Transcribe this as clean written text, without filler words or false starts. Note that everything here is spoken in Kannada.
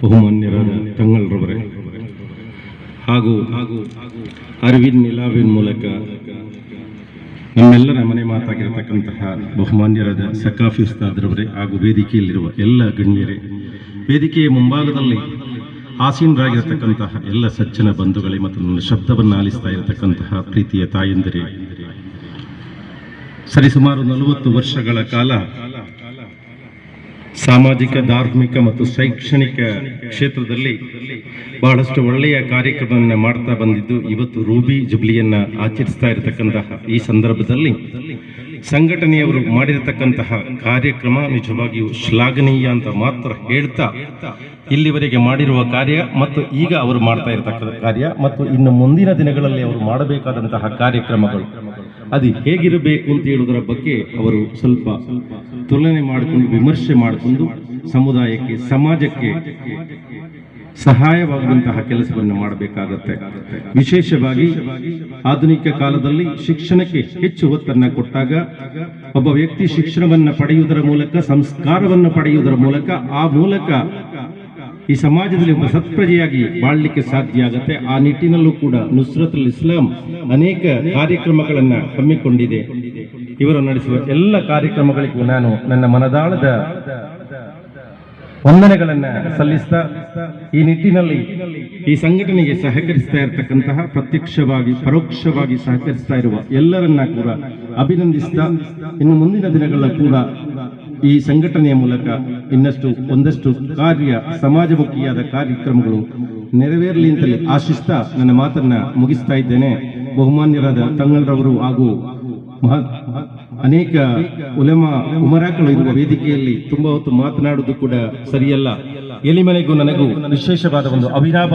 ಬಹುಮಾನ್ಯರಾದ ತಂಗಳ್ರವರೇ ಹಾಗೂ ಅರವಿಂದ್ ನಿಲಾವಿನ್ ಮೂಲಕ ನಮ್ಮೆಲ್ಲರ ಮನೆ ಮಾತಾಗಿರತಕ್ಕಂತಹ ಬಹುಮಾನ್ಯರಾದ ಸಕಾಫಿ ಉಸ್ತಾದ್ರವರೇ ಹಾಗೂ ವೇದಿಕೆಯಲ್ಲಿರುವ ಎಲ್ಲ ಗಣ್ಯರೇ, ವೇದಿಕೆಯ ಮುಂಭಾಗದಲ್ಲಿ ಆಸೀನರಾಗಿರತಕ್ಕಂತಹ ಎಲ್ಲ ಸಜ್ಜನ ಬಂಧುಗಳೇ ಮತ್ತು ನನ್ನ ಶಬ್ದವನ್ನು ಆಲಿಸ್ತಾ ಇರತಕ್ಕಂತಹ ಪ್ರೀತಿಯ ತಾಯಂದಿರೇ, ಸರಿಸುಮಾರು 40 ವರ್ಷಗಳ ಕಾಲ ಸಾಮಾಜಿಕ, ಧಾರ್ಮಿಕ ಮತ್ತು ಶೈಕ್ಷಣಿಕ ಕ್ಷೇತ್ರದಲ್ಲಿ ಬಹಳಷ್ಟು ಒಳ್ಳೆಯ ಕಾರ್ಯಕ್ರಮವನ್ನು ಮಾಡ್ತಾ ಬಂದಿದ್ದು, ಇವತ್ತು ರೂಬಿ ಜುಬ್ಲಿಯನ್ನ ಆಚರಿಸ್ತಾ ಇರತಕ್ಕಂತಹ ಈ ಸಂದರ್ಭದಲ್ಲಿ ಸಂಘಟನೆಯವರು ಮಾಡಿರತಕ್ಕಂತಹ ಕಾರ್ಯಕ್ರಮ ನಿಜವಾಗಿಯೂ ಶ್ಲಾಘನೀಯ ಅಂತ ಮಾತ್ರ ಹೇಳ್ತಾ, ಇಲ್ಲಿವರೆಗೆ ಮಾಡಿರುವ ಕಾರ್ಯ ಮತ್ತು ಈಗ ಅವರು ಮಾಡ್ತಾ ಇರತಕ್ಕಂಥ ಕಾರ್ಯ ಮತ್ತು ಇನ್ನು ಮುಂದಿನ ದಿನಗಳಲ್ಲಿ ಅವರು ಮಾಡಬೇಕಾದಂತಹ ಕಾರ್ಯಕ್ರಮಗಳು ಅದು ಹೇಗಿರಬೇಕು ಅಂತ ಹೇಳುವುದರ ಬಗ್ಗೆ ಅವರು ಸ್ವಲ್ಪ ತುಲನೆ ಮಾಡಿಕೊಂಡು ವಿಮರ್ಶೆ ಮಾಡಿಕೊಂಡು ಸಮುದಾಯಕ್ಕೆ, ಸಮಾಜಕ್ಕೆ ಸಹಾಯವಾಗುವಂತಹ ಕೆಲಸವನ್ನು ಮಾಡಬೇಕಾಗತ್ತೆ. ವಿಶೇಷವಾಗಿ ಆಧುನಿಕ ಕಾಲದಲ್ಲಿ ಶಿಕ್ಷಣಕ್ಕೆ ಹೆಚ್ಚು ಒತ್ತನ್ನು ಕೊಟ್ಟಾಗ ಒಬ್ಬ ವ್ಯಕ್ತಿ ಶಿಕ್ಷಣವನ್ನು ಪಡೆಯುವುದರ ಮೂಲಕ, ಸಂಸ್ಕಾರವನ್ನು ಪಡೆಯುವುದರ ಮೂಲಕ, ಆ ಮೂಲಕ ಈ ಸಮಾಜದಲ್ಲಿ ಒಬ್ಬ ಸತ್ಪ್ರಜೆಯಾಗಿ ಬಾಳಲಿಕ್ಕೆ ಸಾಧ್ಯ ಆಗುತ್ತೆ. ಆ ನಿಟ್ಟಿನಲ್ಲೂ ಕೂಡ ನುಸ್ರತುಲ್ ಇಸ್ಲಾಂ ಅನೇಕ ಕಾರ್ಯಕ್ರಮಗಳನ್ನು ಹಮ್ಮಿಕೊಂಡಿದೆ. ಇವರು ನಡೆಸುವ ಎಲ್ಲ ಕಾರ್ಯಕ್ರಮಗಳಿಗೂ ನಾನು ನನ್ನ ಮನದಾಳದ ವಂದನೆಗಳನ್ನ ಸಲ್ಲಿಸ್ತಾ, ಈ ನಿಟ್ಟಿನಲ್ಲಿ ಈ ಸಂಘಟನೆಗೆ ಸಹಕರಿಸ್ತಾ ಇರತಕ್ಕಂತಹ, ಪ್ರತ್ಯಕ್ಷವಾಗಿ ಪರೋಕ್ಷವಾಗಿ ಸಹಕರಿಸ್ತಾ ಇರುವ ಎಲ್ಲರನ್ನ ಕೂಡ ಅಭಿನಂದಿಸ್ತಾ, ಇನ್ನು ಮುಂದಿನ ದಿನಗಳ ಕೂಡ ಈ ಸಂಘಟನೆಯ ಮೂಲಕ ಒಂದಷ್ಟು ಕಾರ್ಯ, ಸಮಾಜಮುಖಿಯಾದ ಕಾರ್ಯಕ್ರಮಗಳು ನೆರವೇರಲಿ ಅಂತಲೇ ಆಶಿಸ್ತಾ ನನ್ನ ಮಾತನ್ನ ಮುಗಿಸ್ತಾ ಇದ್ದೇನೆ. ಬಹುಮಾನ್ಯರಾದ ತಂಗಳ್ರವರು ಹಾಗೂ ಅನೇಕ ಉಮರಾಗಳು ಇರುವ ವೇದಿಕೆಯಲ್ಲಿ ತುಂಬಾ ಹೊತ್ತು ಮಾತನಾಡುವುದು ಕೂಡ ಸರಿಯಲ್ಲ. ಎಲಿಮನೆಗೂ ನನಗೂ ವಿಶೇಷವಾದ ಒಂದು ಅವಿನಾಭಾವ